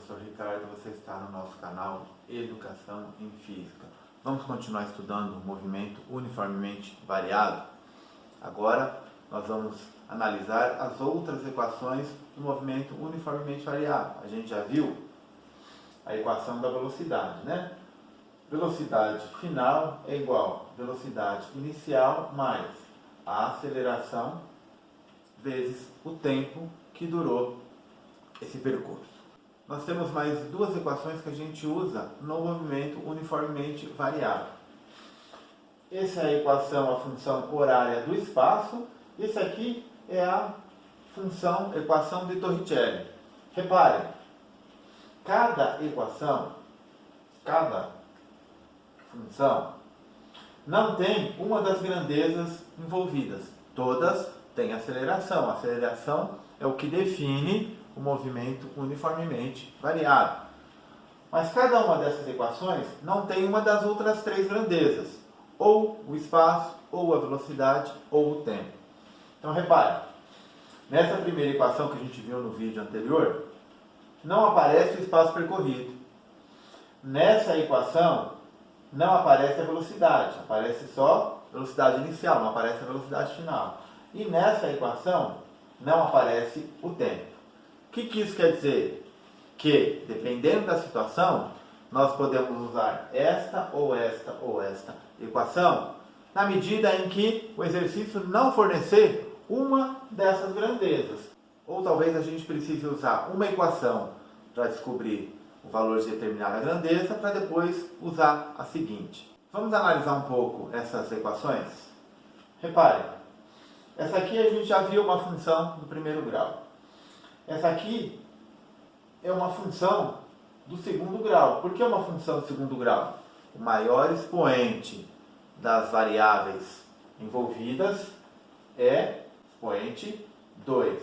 professor Ricardo, você está no nosso canal Educação em Física. Vamos continuar estudando o movimento uniformemente variado? Agora nós vamos analisar as outras equações do movimento uniformemente variado. A gente já viu a equação da velocidade, né? Velocidade final é igual a velocidade inicial mais a aceleração vezes o tempo que durou esse percurso. Nós temos mais duas equações que a gente usa no movimento uniformemente variado. Essa é a equação, a função horária do espaço. Esse aqui é a equação de Torricelli. Reparem, cada função não tem uma das grandezas envolvidas. Todas têm aceleração. A aceleração é o que define o movimento uniformemente variado. Mas cada uma dessas equações não tem uma das outras três grandezas, ou o espaço, ou a velocidade, ou o tempo. Então repare, nessa primeira equação que a gente viu no vídeo anterior, não aparece o espaço percorrido. Nessa equação não aparece a velocidade, aparece só a velocidade inicial, não aparece a velocidade final. E nessa equação não aparece o tempo. O que isso quer dizer? Que, dependendo da situação, nós podemos usar esta ou esta ou esta equação, na medida em que o exercício não fornecer uma dessas grandezas. Ou talvez a gente precise usar uma equação para descobrir o valor de determinada grandeza, para depois usar a seguinte. Vamos analisar um pouco essas equações? Reparem, essa aqui a gente já viu uma função do primeiro grau. Essa aqui é uma função do segundo grau. Por que uma função do segundo grau? O maior expoente das variáveis envolvidas é expoente 2.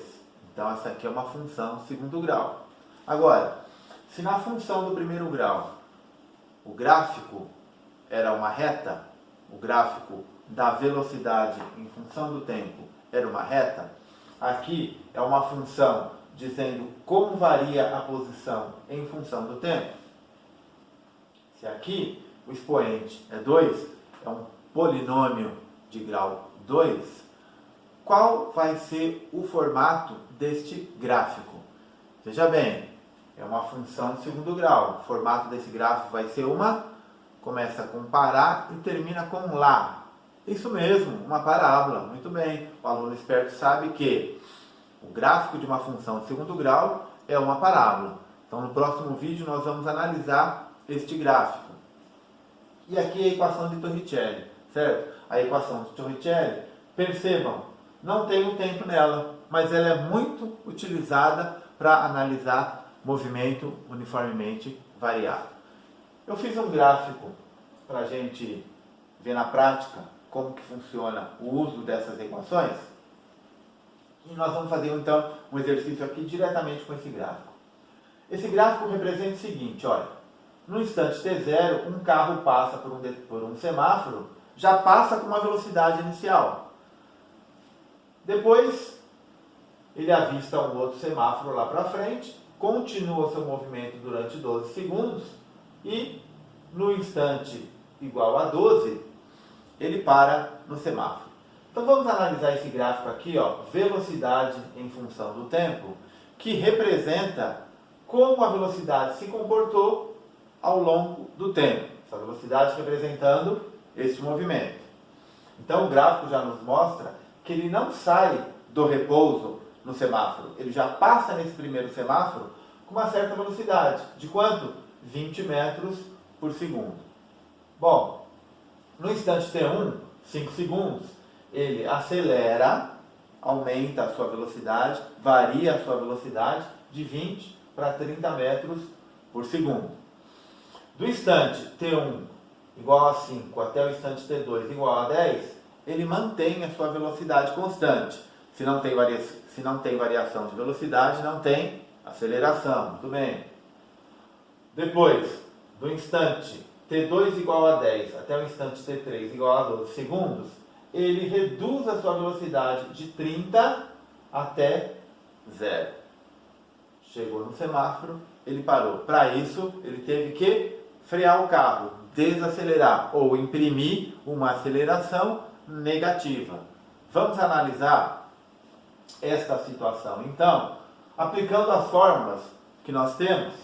Então essa aqui é uma função do segundo grau. Agora, se na função do primeiro grau o gráfico era uma reta, o gráfico da velocidade em função do tempo era uma reta, aqui é uma função dizendo como varia a posição em função do tempo. Se aqui o expoente é 2, é um polinômio de grau 2, qual vai ser o formato deste gráfico? Veja bem, é uma função de segundo grau. O formato desse gráfico vai ser começa com pará e termina com lá. Isso mesmo, uma parábola. Muito bem, o aluno esperto sabe que o gráfico de uma função de segundo grau é uma parábola. Então, no próximo vídeo, nós vamos analisar este gráfico. E aqui é a equação de Torricelli, certo? A equação de Torricelli, percebam, não tem o tempo nela, mas ela é muito utilizada para analisar movimento uniformemente variado. Eu fiz um gráfico para a gente ver na prática como que funciona o uso dessas equações. E nós vamos fazer, então, um exercício aqui diretamente com esse gráfico. Esse gráfico representa o seguinte, olha. No instante t0, um carro passa por um semáforo, já passa com uma velocidade inicial. Depois, ele avista um outro semáforo lá para frente, continua seu movimento durante 12 segundos e, no instante igual a 12, ele para no semáforo. Então vamos analisar esse gráfico aqui, ó, velocidade em função do tempo, que representa como a velocidade se comportou ao longo do tempo. Essa velocidade representando esse movimento. Então o gráfico já nos mostra que ele não sai do repouso no semáforo. Ele já passa nesse primeiro semáforo com uma certa velocidade. De quanto? 20 metros por segundo. Bom, no instante t1, 5 segundos, ele acelera, aumenta a sua velocidade, varia a sua velocidade de 20 para 30 metros por segundo. Do instante t1 igual a 5 até o instante t2 igual a 10, ele mantém a sua velocidade constante. Se não tem variação de velocidade, não tem aceleração. Muito bem. Depois, do instante t2 igual a 10 até o instante t3 igual a 12 segundos, ele reduz a sua velocidade de 30 até 0. Chegou no semáforo, ele parou. Para isso, ele teve que frear o carro, desacelerar ou imprimir uma aceleração negativa. Vamos analisar esta situação. Então, aplicando as fórmulas que nós temos,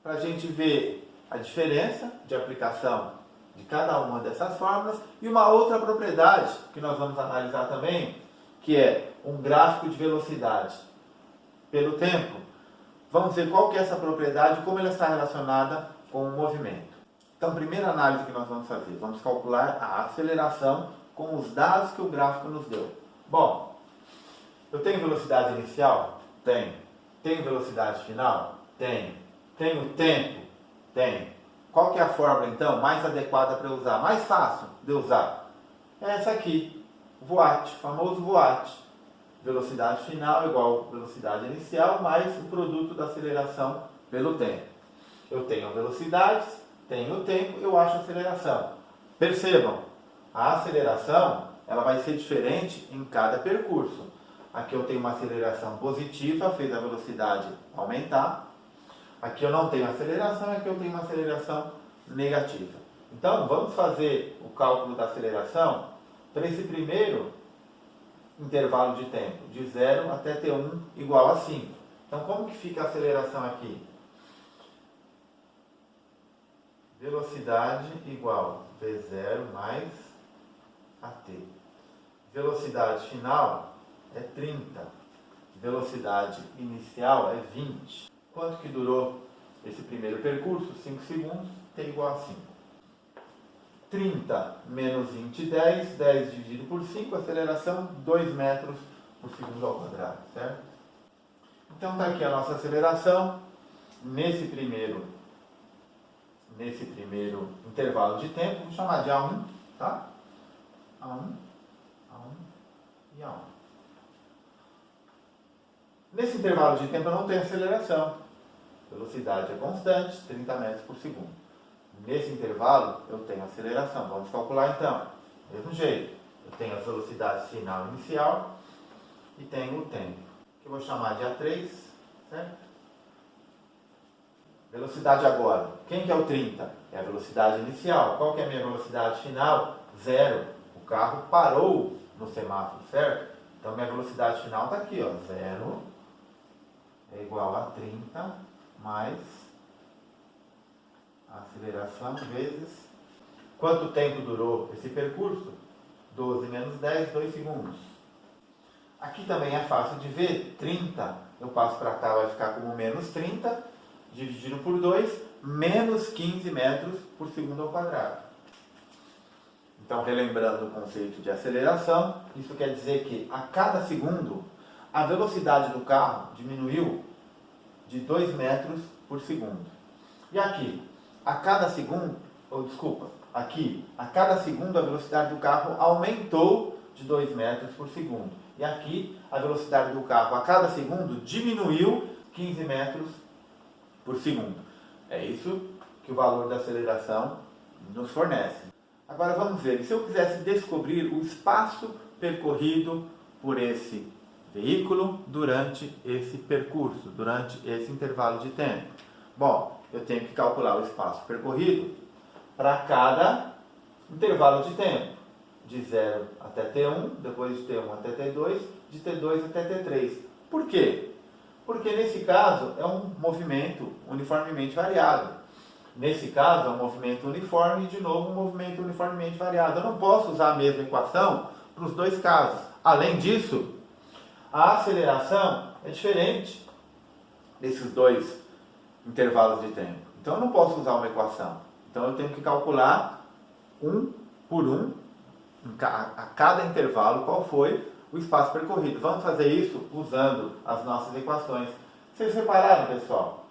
para a gente ver a diferença de aplicação de cada uma dessas fórmulas e uma outra propriedade que nós vamos analisar também, que é um gráfico de velocidade pelo tempo. Vamos ver qual que é essa propriedade e como ela está relacionada com o movimento. Então, primeira análise que nós vamos fazer, vamos calcular a aceleração com os dados que o gráfico nos deu. Bom, eu tenho velocidade inicial? Tenho. Tenho velocidade final? Tenho. Tenho tempo? Tenho. Qual que é a fórmula, então, mais adequada para eu usar? Mais fácil de usar? É essa aqui, o VOAT, o famoso VOAT. Velocidade final igual velocidade inicial mais o produto da aceleração pelo tempo. Eu tenho velocidades, tenho tempo, eu acho a aceleração. Percebam, a aceleração ela vai ser diferente em cada percurso. Aqui eu tenho uma aceleração positiva, fez a velocidade aumentar. Aqui eu não tenho aceleração, aqui eu tenho uma aceleração negativa. Então, vamos fazer o cálculo da aceleração para esse primeiro intervalo de tempo, de 0 até T1 igual a 5. Então, como que fica a aceleração aqui? Velocidade igual V0 mais AT. Velocidade final é 30. Velocidade inicial é 20. Quanto que durou esse primeiro percurso? 5 segundos, T igual a 5. 30 menos 20, 10. 10 dividido por 5, aceleração 2 metros por segundo ao quadrado, certo? Então está aqui a nossa aceleração nesse primeiro intervalo de tempo. Vou chamar de A1, tá? A1, A1 e A1. Nesse intervalo de tempo eu não tenho aceleração. Velocidade é constante, 30 metros por segundo. Nesse intervalo eu tenho aceleração. Vamos calcular então. Mesmo jeito. Eu tenho a velocidade final inicial e tenho o tempo, que eu vou chamar de A3, certo? Velocidade agora. Quem que é o 30? É a velocidade inicial. Qual que é a minha velocidade final? 0. O carro parou no semáforo, certo? Então minha velocidade final está aqui, ó. 0 é igual a 30 mais a aceleração vezes... Quanto tempo durou esse percurso? 12 menos 10, 2 segundos. Aqui também é fácil de ver. 30, eu passo para cá, vai ficar como menos 30, dividido por 2, menos 15 metros por segundo ao quadrado. Então, relembrando o conceito de aceleração, isso quer dizer que a cada segundo, a velocidade do carro diminuiu de 2 metros por segundo. E aqui, a cada segundo, aqui, a cada segundo a velocidade do carro aumentou de 2 metros por segundo. E aqui, a velocidade do carro a cada segundo diminuiu 15 metros por segundo. É isso que o valor da aceleração nos fornece. Agora vamos ver, se eu quisesse descobrir o espaço percorrido por esse veículo durante esse percurso, durante esse intervalo de tempo. Bom, eu tenho que calcular o espaço percorrido para cada intervalo de tempo. De 0 até T1, depois de T1 até T2, de T2 até T3. Por quê? Porque nesse caso é um movimento uniformemente variado. Nesse caso é um movimento uniforme e de novo um movimento uniformemente variado. Eu não posso usar a mesma equação para os dois casos. Além disso, a aceleração é diferente desses dois intervalos de tempo. Então eu não posso usar uma equação. Então eu tenho que calcular um por um, a cada intervalo, qual foi o espaço percorrido. Vamos fazer isso usando as nossas equações. Vocês repararam, pessoal?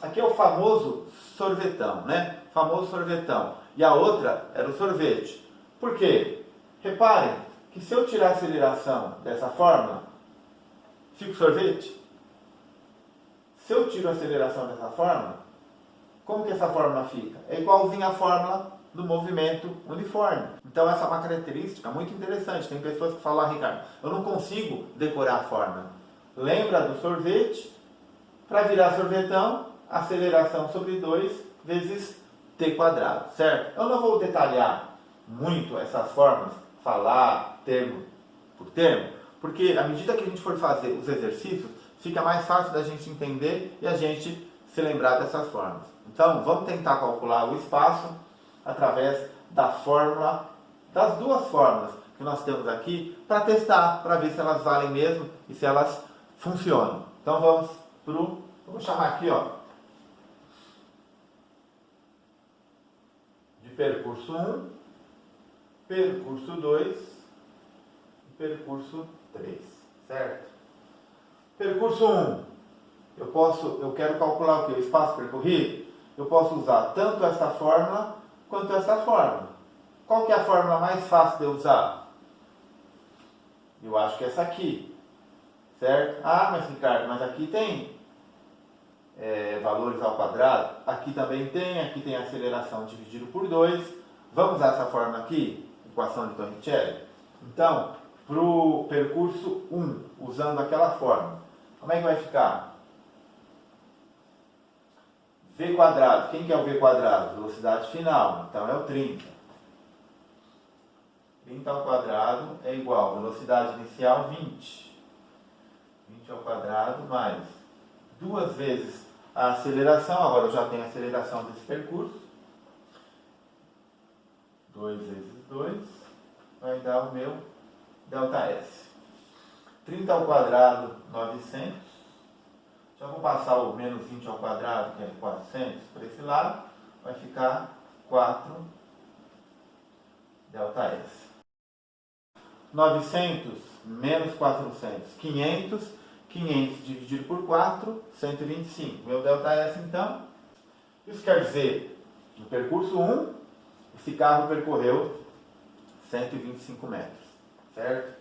Aqui é o famoso sorvetão, né? Famoso sorvetão. E a outra era o sorvete. Por quê? Reparem que se eu tirar a aceleração dessa fórmula, fica o sorvete. Se eu tiro a aceleração dessa fórmula, como que essa fórmula fica? É igualzinha à fórmula do movimento uniforme. Então essa é uma característica muito interessante. Tem pessoas que falam, Ricardo, eu não consigo decorar a fórmula. Lembra do sorvete? Para virar sorvetão, aceleração sobre 2 vezes t quadrado, certo? Eu não vou detalhar muito essas formas, falar termo por termo, porque à medida que a gente for fazer os exercícios, fica mais fácil da gente entender e a gente se lembrar dessas formas. Então, vamos tentar calcular o espaço através da fórmula, das duas fórmulas que nós temos aqui, para testar, para ver se elas valem mesmo e se elas funcionam. Então, vamos para o... Vou chamar aqui, ó, de percurso 1, percurso 2 e percurso 3, certo? Percurso 1, eu quero calcular o que? O espaço percorrido. Eu posso usar tanto essa fórmula quanto essa fórmula. Qual que é a fórmula mais fácil de eu usar? Eu acho que é essa aqui, certo? Ah, mas Ricardo, mas aqui tem valores ao quadrado. Aqui também tem, aqui tem aceleração dividido por 2. Vamos usar essa fórmula aqui, equação de Torricelli. Então, para o percurso 1, usando aquela fórmula, como é que vai ficar? V quadrado. Quem que é o V quadrado? Velocidade final. Então é o 30. 30 ao quadrado é igual a velocidade inicial 20. 20 ao quadrado mais 2 vezes a aceleração. Agora eu já tenho a aceleração desse percurso. 2 vezes 2 vai dar o meu ΔS. 30 ao quadrado, 900. Já vou passar o menos 20 ao quadrado, que é 400, para esse lado. Vai ficar 4 ΔS. 900 menos 400, 500. 500 dividido por 4, 125. Meu ΔS, então. Isso quer dizer, no percurso 1, esse carro percorreu 125 metros, certo?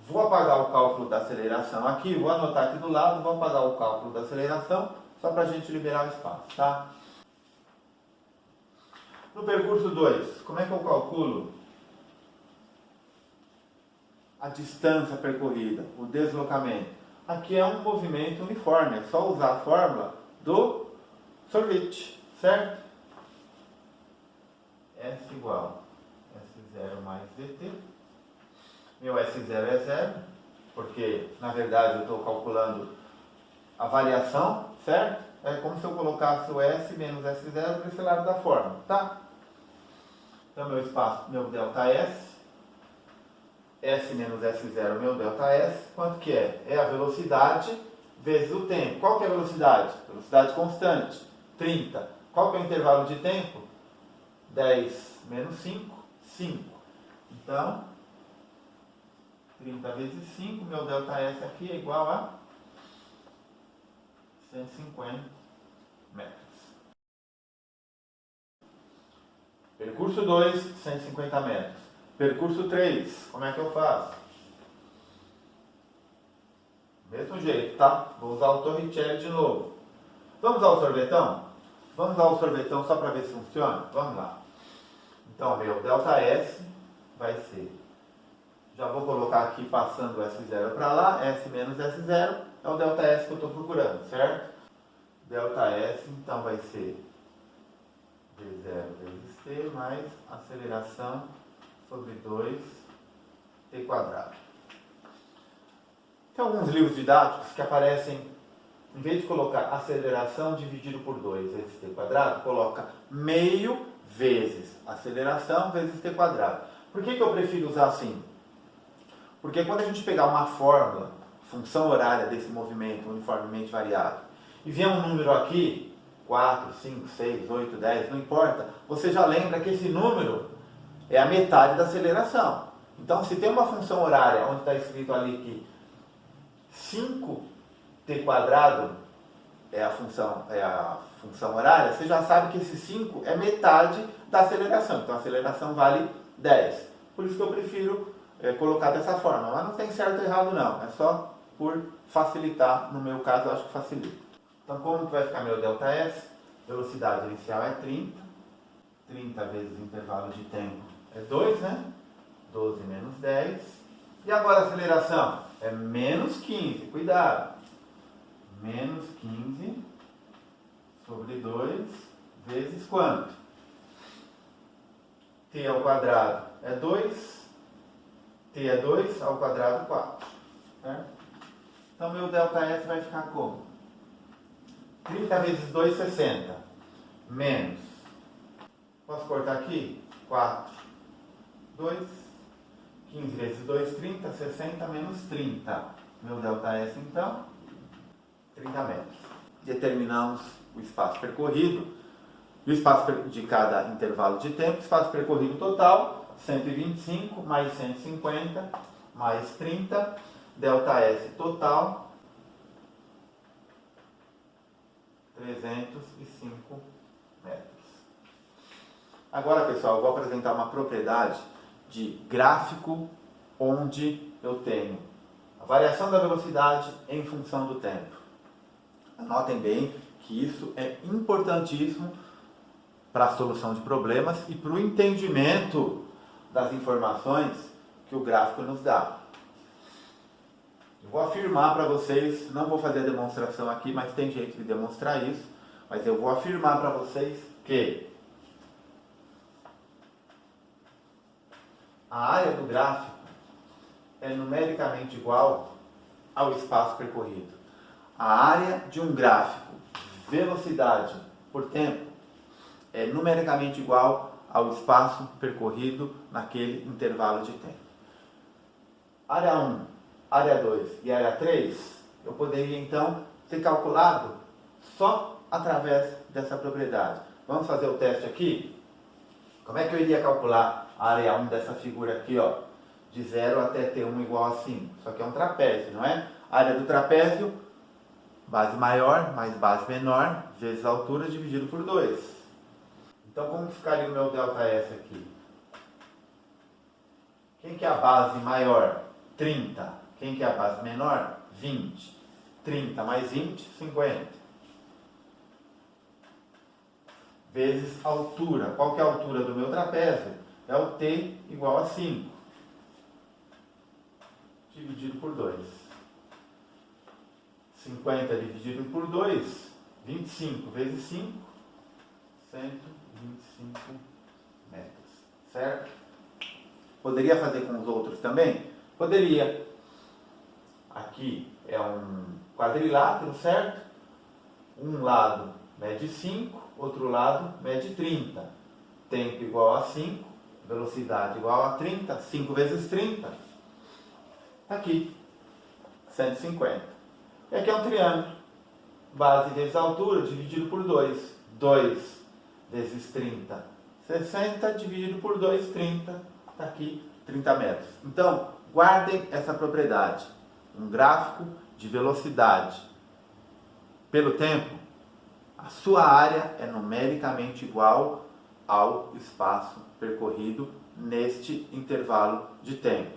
Vou apagar o cálculo da aceleração aqui, vou anotar aqui do lado, vou apagar o cálculo da aceleração, só para a gente liberar o espaço, tá? No percurso 2, como é que eu calculo a distância percorrida, o deslocamento? Aqui é um movimento uniforme, é só usar a fórmula do sorvete, certo? S igual S0 mais VT. Meu S0 é 0, porque na verdade eu estou calculando a variação, certo? É como se eu colocasse o S menos S0 para esse lado da fórmula, tá? Então meu espaço, meu ΔS, S menos S0, meu ΔS, quanto que é? É a velocidade vezes o tempo. Qual que é a velocidade? Velocidade constante, 30. Qual que é o intervalo de tempo? 10 menos 5, 5. Então, 30 vezes 5, meu ΔS aqui é igual a 150 metros. Percurso 2, 150 metros. Percurso 3, como é que eu faço? Mesmo jeito, tá? Vou usar o Torricelli de novo. Vamos usar o sorvetão? Vamos usar o sorvetão só para ver se funciona? Vamos lá. Então, meu ΔS vai ser... Já vou colocar aqui passando o S0 para lá. S menos S0 é o ΔS que eu estou procurando, certo? ΔS, então, vai ser V0 vezes T mais aceleração sobre 2t quadrado. Tem alguns livros didáticos que aparecem, em vez de colocar aceleração dividido por 2 vezes t quadrado, coloca meio vezes aceleração vezes t quadrado. Por que eu prefiro usar assim? Porque quando a gente pegar uma fórmula, função horária desse movimento uniformemente variável, e vier um número aqui, 4, 5, 6, 8, 10, não importa, você já lembra que esse número é a metade da aceleração. Então, se tem uma função horária onde está escrito ali que 5t quadrado é a função horária, você já sabe que esse 5 é metade da aceleração. Então, a aceleração vale 10. Por isso que eu prefiro colocar dessa forma. Mas não tem certo ou errado, não. É só por facilitar. No meu caso, eu acho que facilita. Então, como que vai ficar meu ΔS? Velocidade inicial é 30. 30 vezes o intervalo de tempo é 2, né? 12 menos 10. E agora a aceleração? É menos 15. Cuidado. menos 15 sobre 2 vezes quanto? T ao quadrado é 2, T é 2, ao quadrado 4. Certo? Então, meu ΔS vai ficar como? 30 vezes 2, 60. Menos. Posso cortar aqui? 4, 2, 15 vezes 2, 30, 60 menos 30. Meu ΔS, então, 30 metros. Determinamos o espaço percorrido. O espaço de cada intervalo de tempo, espaço percorrido total, 125 mais 150 mais 30, ΔS total, 305 metros. Agora, pessoal, eu vou apresentar uma propriedade de gráfico onde eu tenho a variação da velocidade em função do tempo. Anotem bem que isso é importantíssimo para a solução de problemas e para o entendimento das informações que o gráfico nos dá. Eu vou afirmar para vocês, não vou fazer a demonstração aqui, mas tem jeito de demonstrar isso, mas eu vou afirmar para vocês que a área do gráfico é numericamente igual ao espaço percorrido. A área de um gráfico, velocidade por tempo, é numericamente igual ao espaço percorrido naquele intervalo de tempo. Área 1, área 2 e área 3, eu poderia então ter calculado só através dessa propriedade. Vamos fazer o teste aqui? Como é que eu iria calcular a área 1 dessa figura aqui, ó? De 0 até T1 igual a 5. Isso aqui é um trapézio, não é? A área do trapézio, base maior mais base menor, vezes a altura dividido por 2. Então, como ficaria o meu ΔS aqui? Quem que é a base maior? 30. Quem que é a base menor? 20. 30 mais 20, 50. Vezes a altura. Qual que é a altura do meu trapézio? É o T igual a 5. Dividido por 2. 50 dividido por 2, 25 vezes 5, 125 metros. Certo? Poderia fazer com os outros também? Poderia. Aqui é um quadrilátero, certo? Um lado mede 5, outro lado mede 30. Tempo igual a 5, velocidade igual a 30, 5 vezes 30. Aqui, 150. E aqui é um triângulo. Base vezes altura dividido por 2. 2 vezes 30, 60 dividido por 2, 30. Está aqui, 30 metros. Então, guardem essa propriedade. Um gráfico de velocidade pelo tempo, a sua área é numericamente igual ao espaço percorrido neste intervalo de tempo.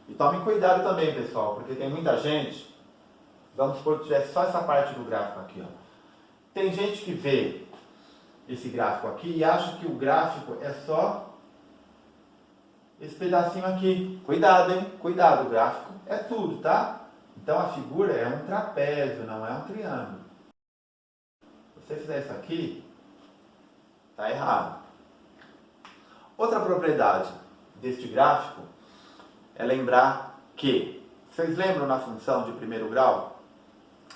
E tomem cuidado também, pessoal, porque tem muita gente, vamos supor que tivesse só essa parte do gráfico aqui, ó. Tem gente que vê esse gráfico aqui e acha que o gráfico é só esse pedacinho aqui. Cuidado, hein? Cuidado, o gráfico é tudo, tá? Então a figura é um trapézio, não é um triângulo. Se você fizer isso aqui, tá errado. Outra propriedade deste gráfico é lembrar que, vocês lembram na função de primeiro grau?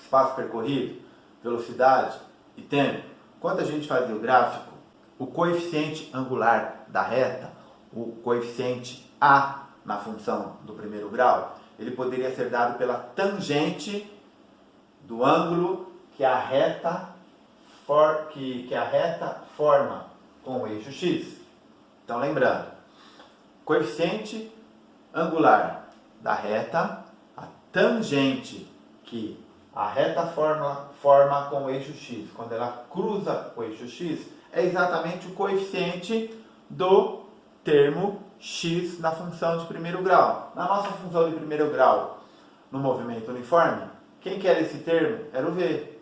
Espaço percorrido, velocidade e tempo. Quando a gente fazia o gráfico, o coeficiente angular da reta, o coeficiente A na função do primeiro grau, ele poderia ser dado pela tangente do ângulo que a reta forma com o eixo x. Então, lembrando, coeficiente angular da reta, a tangente que a reta forma com o eixo x, quando ela cruza o eixo x, é exatamente o coeficiente do termo x na função de primeiro grau. Na nossa função de primeiro grau, no movimento uniforme, quem que era esse termo? Era o v.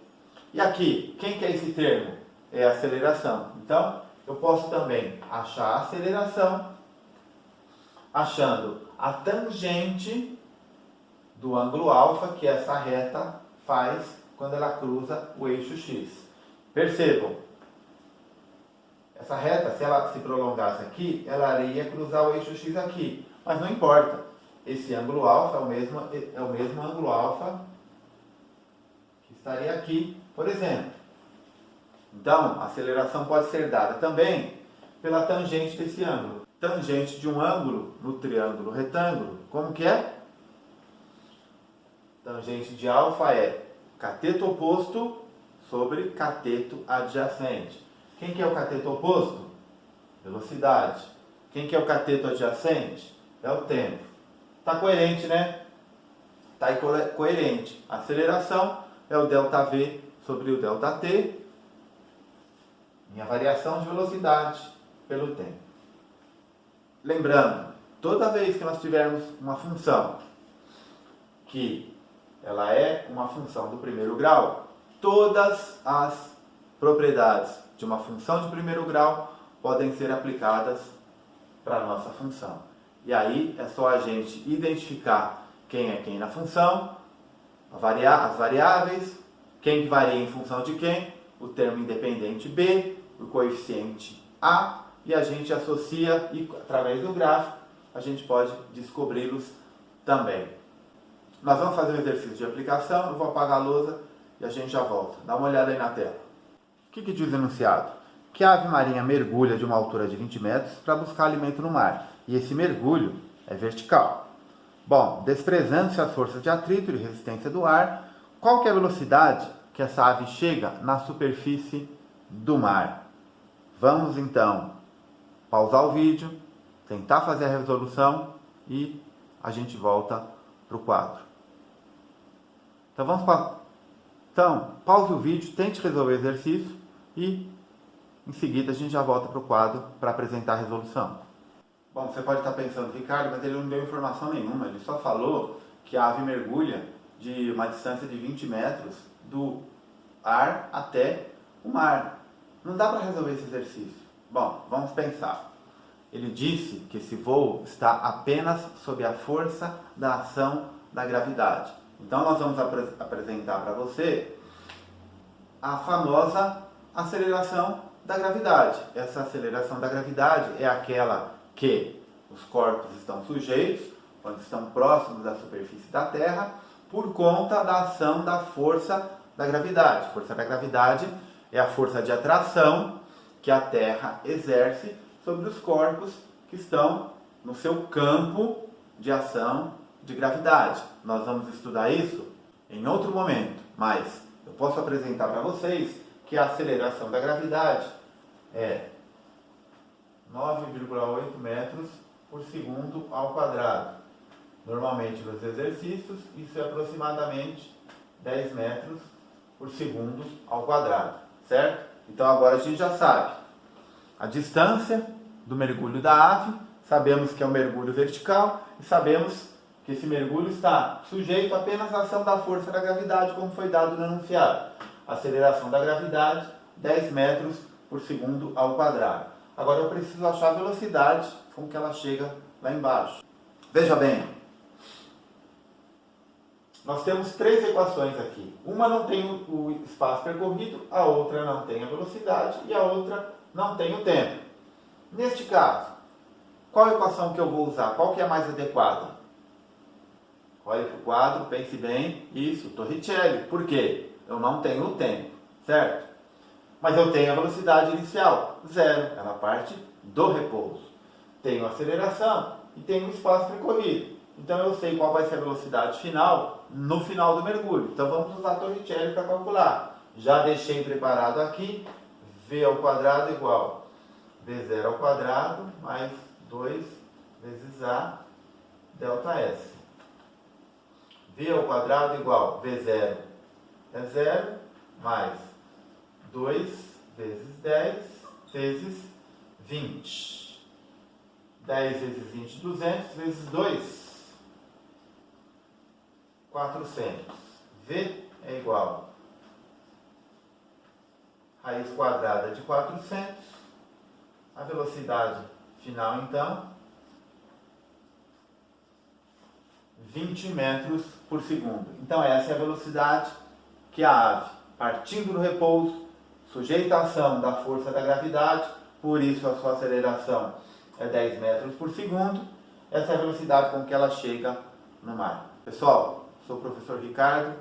E aqui, quem que é esse termo? É a aceleração. Então, eu posso também achar a aceleração achando a tangente do ângulo alfa que essa reta faz quando ela cruza o eixo x. Percebam, essa reta, se ela se prolongasse aqui, ela iria cruzar o eixo x aqui. Mas não importa, esse ângulo alfa é o mesmo ângulo alfa que estaria aqui, por exemplo. Então, a aceleração pode ser dada também pela tangente desse ângulo. Tangente de um ângulo no triângulo retângulo, como que é? Tangente de alfa é cateto oposto sobre cateto adjacente. Quem que é o cateto oposto? Velocidade. Quem que é o cateto adjacente? É o tempo. Está coerente, né? Está coerente. A aceleração é o ΔV sobre o ΔT. Minha variação de velocidade pelo tempo. Lembrando, toda vez que nós tivermos uma função que ela é uma função do primeiro grau, todas as propriedades de uma função de primeiro grau podem ser aplicadas para a nossa função. E aí é só a gente identificar quem é quem na função, as variáveis, quem que varia em função de quem, o termo independente B, o coeficiente A, e a gente associa e através do gráfico a gente pode descobri-los também. Nós vamos fazer um exercício de aplicação, eu vou apagar a lousa e a gente já volta. Dá uma olhada aí na tela. O que diz o enunciado? Que a ave marinha mergulha de uma altura de 20 metros para buscar alimento no mar. E esse mergulho é vertical. Bom, desprezando-se as forças de atrito e resistência do ar, qual que é a velocidade que essa ave chega na superfície do mar? Vamos então pausar o vídeo, tentar fazer a resolução e a gente volta para o quadro. Então, pause o vídeo, tente resolver o exercício e em seguida a gente já volta para o quadro para apresentar a resolução. Bom, você pode estar pensando, Ricardo, mas ele não deu informação nenhuma, ele só falou que a ave mergulha de uma distância de 20 metros do ar até o mar. Não dá para resolver esse exercício. Bom, vamos pensar. Ele disse que esse voo está apenas sob a força da ação da gravidade. Então nós vamos apresentar para você a famosa aceleração da gravidade. Essa aceleração da gravidade é aquela que os corpos estão sujeitos, quando estão próximos da superfície da Terra, por conta da ação da força da gravidade. A força da gravidade é a força de atração que a Terra exerce sobre os corpos que estão no seu campo de ação de gravidade. Nós vamos estudar isso em outro momento, mas eu posso apresentar para vocês que a aceleração da gravidade é 9,8 metros por segundo ao quadrado. Normalmente nos exercícios isso é aproximadamente 10 metros por segundo ao quadrado, certo? Então agora a gente já sabe a distância do mergulho da ave, sabemos que é um mergulho vertical e sabemos que esse mergulho está sujeito apenas à ação da força da gravidade, como foi dado no enunciado. Aceleração da gravidade, 10 metros por segundo ao quadrado. Agora eu preciso achar a velocidade com que ela chega lá embaixo. Veja bem, nós temos três equações aqui. Uma não tem o espaço percorrido, a outra não tem a velocidade e a outra não tem o tempo. Neste caso, qual equação que eu vou usar? Qual que é a mais adequada? Olhe para o quadro, pense bem. Isso, Torricelli. Por quê? Eu não tenho o tempo, certo? Mas eu tenho a velocidade inicial, zero. Ela parte do repouso. Tenho a aceleração e tenho o espaço percorrido. Então eu sei qual vai ser a velocidade final no final do mergulho. Então vamos usar Torricelli para calcular. Já deixei preparado aqui. V ao quadrado igual V0 ao quadrado mais 2 vezes A delta S. V ao quadrado igual V0 é 0 mais 2 vezes 10 vezes 20. 10 vezes 20, 200 vezes 2, 400. V é igual a raiz quadrada de 400. A velocidade final, então, 20 metros por segundo. Então, essa é a velocidade que a ave, partindo do repouso, sujeita à ação da força da gravidade, por isso a sua aceleração é 10 metros por segundo, essa é a velocidade com que ela chega no mar. Pessoal, sou o professor Ricardo,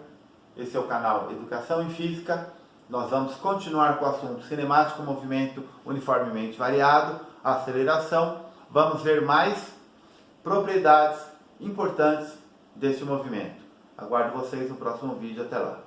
esse é o canal Educação em Física. Nós vamos continuar com o assunto cinemático, movimento uniformemente variado, aceleração. Vamos ver mais propriedades importantes deste movimento. Aguardo vocês no próximo vídeo. Até lá.